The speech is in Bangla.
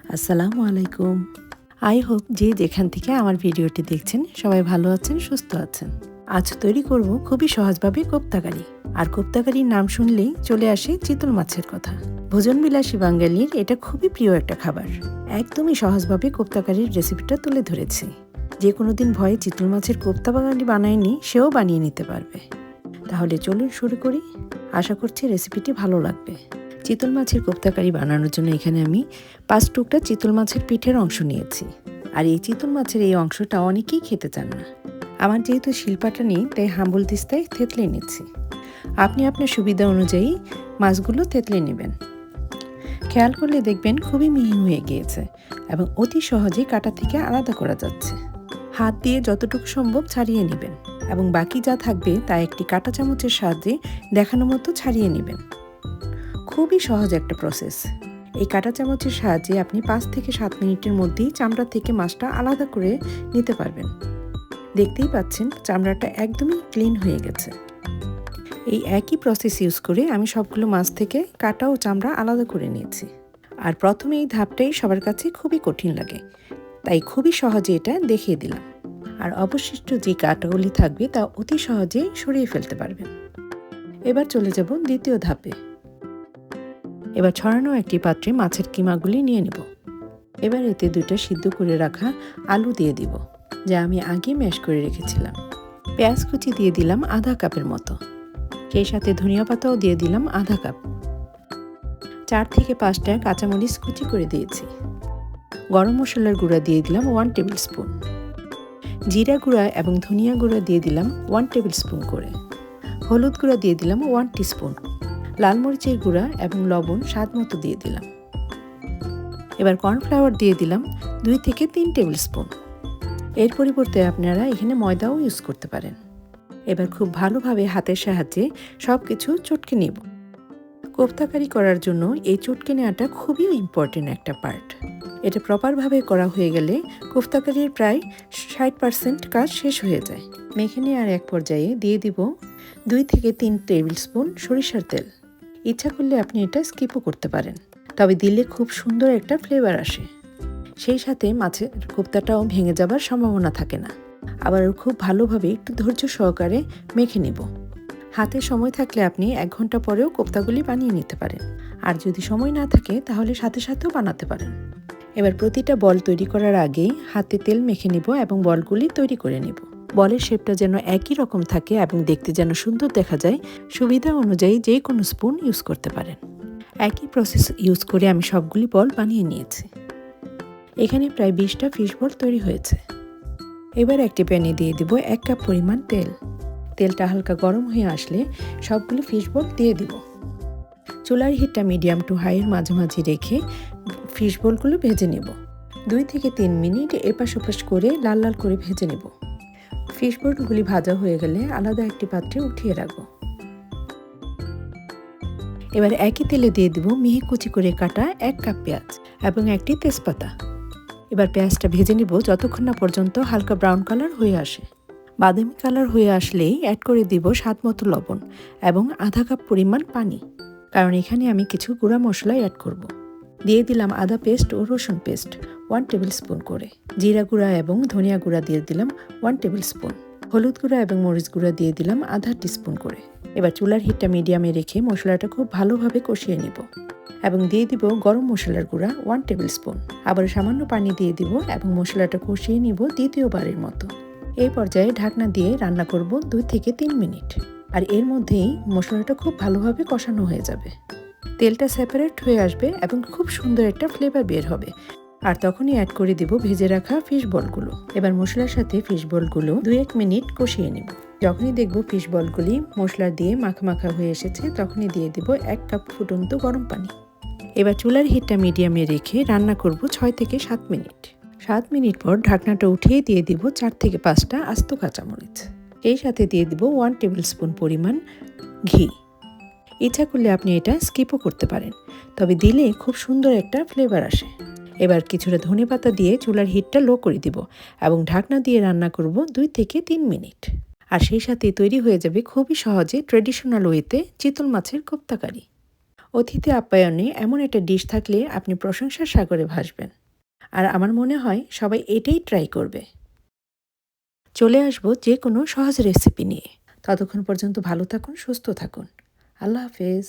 আসসালামু আলাইকুম। আই হোপ যে যেখান থেকে আমার ভিডিওটি দেখছেন সবাই ভালো আছেন, সুস্থ আছেন। আজ তৈরি করব খুবই সহজভাবে কোপ্তাকারি। আর কোপ্তাকারির নাম শুনলেই চলে আসে চিতল মাছের কথা। ভোজনবিলাসী বাঙালির এটা খুবই প্রিয় একটা খাবার। একদমই সহজভাবে কোপ্তাকারির রেসিপিটা তুলে ধরেছি। যে কোনো দিন ভয়ে চিতল মাছের কোপ্তা বাঙালি বানায়নি, সেও বানিয়ে নিতে পারবে। তাহলে চলুন শুরু করি। আশা করছি রেসিপিটি ভালো লাগবে। চিতল মাছের কোপ্তাকারি বানানোর জন্য এখানে আমি 5 টুকরা চিতল মাছের পিঠের অংশ নিয়েছি। আর এই চিতল মাছের এই অংশটা অনেকেই খেতে চান না। আমার যেহেতু শিলপাটা নেই, তাই হাম্বল দিস্তায় থেতলে নিচ্ছি। আপনি আপনার সুবিধা অনুযায়ী মাছগুলো থেতলে নেবেন। খেয়াল করলে দেখবেন খুবই মিহি হয়ে গিয়েছে এবং অতি সহজেই কাটা থেকে আলাদা করা যাচ্ছে। হাত দিয়ে যতটুকু সম্ভব ছাড়িয়ে নেবেন এবং বাকি যা থাকবে তা একটি কাঁটা চামচের সাহায্যে দেখানো মতো ছাড়িয়ে নেবেন। খুবই সহজ একটা প্রসেস। এই কাঁটা চামচের সাহায্যে আপনি 5 থেকে 7 মিনিটের মধ্যেই চামড়া থেকে মাছটা আলাদা করে নিতে পারবেন। দেখতেই পাচ্ছেন চামড়াটা একদমই ক্লিন হয়ে গেছে। এই একই প্রসেস ইউজ করে আমি সবগুলো মাছ থেকে কাঁটা ও চামড়া আলাদা করে নিয়েছি। আর প্রথমে এই ধাপটাই সবার কাছে খুবই কঠিন লাগে, তাই খুবই সহজে এটা দেখিয়ে দিলাম। আর অবশিষ্ট যে কাঁটাগুলি থাকবে তা অতি সহজেই সরিয়ে ফেলতে পারবেন। এবার চলে যাব দ্বিতীয় ধাপে। এবার ছড়ানো একটি পাত্রে মাছের কিমাগুলি নিয়ে নেব। এবার এতে 2টা সিদ্ধ করে রাখা আলু দিয়ে দিব, যা আমি আগে ম্যাশ করে রেখেছিলাম। পেঁয়াজ কুচি দিয়ে দিলাম আধা কাপের মতো। সেই সাথে ধনিয়া পাতাও দিয়ে দিলাম আধা কাপ। 4 থেকে 5টা কাঁচামরিচ কুচি করে দিয়েছি। গরম মশলার গুঁড়া দিয়ে দিলাম 1 টেবিল স্পুন। জিরা গুঁড়া এবং ধনিয়া গুঁড়া দিয়ে দিলাম 1 টেবিল স্পুন করে। হলুদ গুঁড়া দিয়ে দিলাম 1 টিস্পুন। লাল মরিচের গুঁড়া এবং লবণ স্বাদ মতো দিয়ে দিলাম। এবার কর্নফ্লাওয়ার দিয়ে দিলাম 2 থেকে 3 টেবিল স্পুন। এর পরিবর্তে আপনারা এখানে ময়দাও ইউজ করতে পারেন। এবার খুব ভালোভাবে হাতের সাহায্যে সব কিছু চটকে নেব। কোপ্তাকারি করার জন্য এই চটকে নেওয়াটা খুবই ইম্পর্টেন্ট একটা পার্ট। এটা প্রপারভাবে করা হয়ে গেলে কোপ্তাকারির প্রায় 60% কাজ শেষ হয়ে যায়। মেখে নেওয়ার এক পর্যায়ে দিয়ে দিব 2 থেকে 3 টেবিল স্পুন সরিষার তেল। ইচ্ছা করলে আপনি এটা স্কিপও করতে পারেন, তবে দিলে খুব সুন্দর একটা ফ্লেভার আসে। সেই সাথে মাছের কোপ্তাটাও ভেঙে যাবার সম্ভাবনা থাকে না। আবার খুব ভালোভাবে একটু ধৈর্য সহকারে মেখে নেব। হাতে সময় থাকলে আপনি 1 ঘন্টা পরেও কোপ্তাগুলি বানিয়ে নিতে পারেন। আর যদি সময় না থাকে তাহলে সাথে সাথেও বানাতে পারেন। এবার প্রতিটা বল তৈরি করার আগেই হাতে তেল মেখে নেব এবং বলগুলি তৈরি করে নেব। বলের শেপটা যেন একই রকম থাকে এবং দেখতে যেন সুন্দর দেখা যায়, সুবিধা অনুযায়ী যে কোনো স্পুন ইউজ করতে পারেন। একই প্রসেস ইউজ করে আমি সবগুলি বল বানিয়ে নিয়েছি। এখানে প্রায় 20টা ফিশ বল তৈরি হয়েছে। এবার একটি প্যানে দিয়ে দিব 1 কাপ পরিমাণ তেল। তেলটা হালকা গরম হয়ে আসলে সবগুলো ফিশ বল দিয়ে দিব। চুলার হিটটা মিডিয়াম টু হাইয়ের মাঝামাঝি রেখে ফিশ বলগুলো ভেজে নেব। 2 থেকে 3 মিনিট এপাশ ওপাশ করে লাল লাল করে ভেজে নেব। ফিশ বলগুলি ভাজা হয়ে গেলে আলাদা একটি পাত্রে উঠিয়ে রাখবো। এবার একই তেলে দিয়ে দিব মিহি কুচি করে কাটা 1 কাপ পেঁয়াজ এবং একটি তেজপাতা। এবার পেঁয়াজটা ভেজে নিব যতক্ষণ না পর্যন্ত হালকা ব্রাউন কালার হয়ে আসে। বাদামি কালার হয়ে আসলেই অ্যাড করে দিব স্বাদ মতো লবণ এবং আধা কাপ পরিমাণ পানি, কারণ এখানে আমি কিছু গুঁড়া মশলা অ্যাড করব। দিয়ে দিলাম আদা পেস্ট ও রসুন পেস্ট 1 টেবিল স্পুন করে। জিরা গুঁড়া এবং ধনিয়া গুঁড়া দিয়ে দিলাম 1 টেবিল স্পুন। হলুদ গুঁড়া এবং মরিচ গুঁড়া দিয়ে দিলাম আধা টিস্পুন করে। এবার চুলার হিটটা মিডিয়ামে রেখে মশলাটা খুব ভালোভাবে কষিয়ে নিব এবং দিয়ে দিব গরম মশলার গুঁড়া 1 টেবিল স্পুন। আবার সামান্য পানি দিয়ে দিব এবং মশলাটা কষিয়ে নিব দ্বিতীয়বারের মতো। এই পর্যায়ে ঢাকনা দিয়ে রান্না করব 2 থেকে 3 মিনিট। আর এর মধ্যেই মশলাটা খুব ভালোভাবে কষানো হয়ে যাবে। তেলটা সেপারেট হয়ে আসবে এবং খুব সুন্দর একটা ফ্লেভার বের হবে। আর তখনই অ্যাড করে দিব ভেজে রাখা ফিশ বলগুলো। এবার মশলার সাথে ফিশ বলগুলো 2-1 মিনিট কষিয়ে নেব। যখনই দেখব ফিশ বলগুলি মশলা দিয়ে মাখা মাখা হয়ে এসেছে, তখনই দিয়ে দিব 1 কাপ ফুটন্ত গরম পানি। এবার চুলার হিটটা মিডিয়ামে রেখে রান্না করব 6 থেকে 7 মিনিট। 7 মিনিট পর ঢাকনাটা উঠিয়ে দিয়ে দিব 4 থেকে 5টা আস্ত কাঁচামরিচ। এই সাথে দিয়ে দিব 1 টেবিল স্পুন পরিমাণ ঘি। ইচ্ছা করলে আপনি এটা স্কিপও করতে পারেন, তবে দিলে খুব সুন্দর একটা ফ্লেভার আসে। এবার কিছুটা ধনেপাতা দিয়ে চুলার হিটটা লো করে দিব এবং ঢাকনা দিয়ে রান্না করব 2 থেকে 3 মিনিট। আর সেই সাথে তৈরি হয়ে যাবে খুবই সহজে ট্র্যাডিশনাল ওয়েতে চিতল মাছের কোপ্তাকারি। অতিথি আপ্যায়নে এমন একটা ডিশ থাকলে আপনি প্রশংসার সাগরে ভাসবেন। আর আমার মনে হয় সবাই এটাই ট্রাই করবে। চলে আসবো যে কোনো সহজ রেসিপি নিয়ে। ততক্ষণ পর্যন্ত ভালো থাকুন, সুস্থ থাকুন। আল্লাহ হাফেজ।